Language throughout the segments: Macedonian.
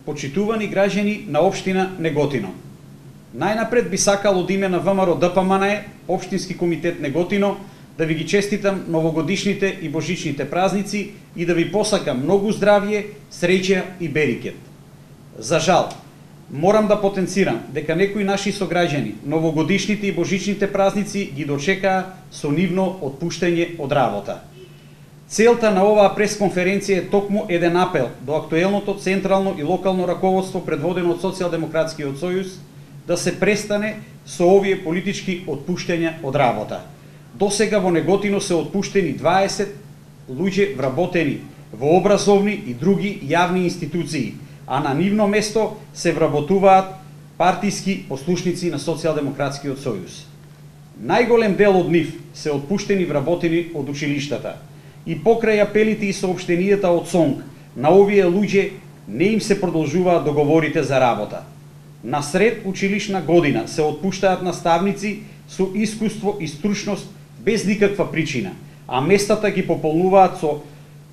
почитувани граѓани на општина Неготино. Најнапред би сакал од име на ВМРО ДПМНЕ, Општински комитет Неготино, да ви ги честитам новогодишните и божичните празници и да ви посакам многу здравје, среќа и берикет. За жал, морам да потенцирам дека некои наши сограѓани новогодишните и божичните празници ги дочекаа со нивно отпуштање од работа. Целта на оваа пресконференција е токму еден апел до актуелното централно и локално раководство предводено од Социјалдемократскиот сојуз да се престане со овие политички отпуштања од работа. Досега во Неготино се отпуштени 20 луѓе вработени во образовни и други јавни институции, а на нивно место се вработуваат партиски послушници на Социјалдемократскиот сојуз. Најголем дел од нив се отпуштени вработени од училиштата. И покрај апелите и соопштенијата од СОНГ, на овие луѓе не им се продолжуваат договорите за работа. На сред училишна година се отпуштаат наставници со искуство и стручност без никаква причина, а местата ги пополнуваат со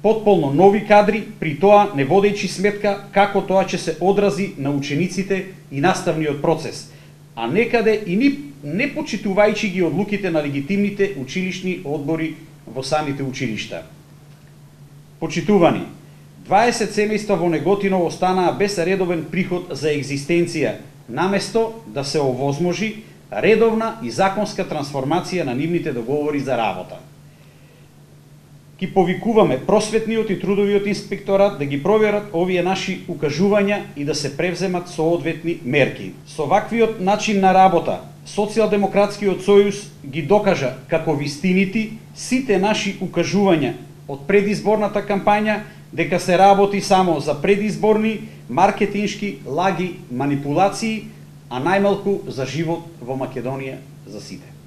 потполно нови кадри, при тоа не водејќи сметка како тоа ќе се одрази на учениците и наставниот процес, а некаде и не почитувајќи ги одлуките на легитимните училишни одбори во самите училишта. Почитувани, 20 семејства во Неготино останаа без редовен приход за екзистенција, наместо да се овозможи редовна и законска трансформација на нивните договори за работа. Ки повикуваме просветниот и трудовиот инспекторат да ги проверат овие наши укажувања и да се превземат соодветни мерки. Со ваквиот начин на работа, Социјалдемократскиот сојуз ги докажа како вистинити сите наши укажувања од предизборната кампања дека се работи само за предизборни, маркетиншки, лаги, манипулации, а најмалку за живот во Македонија за сите.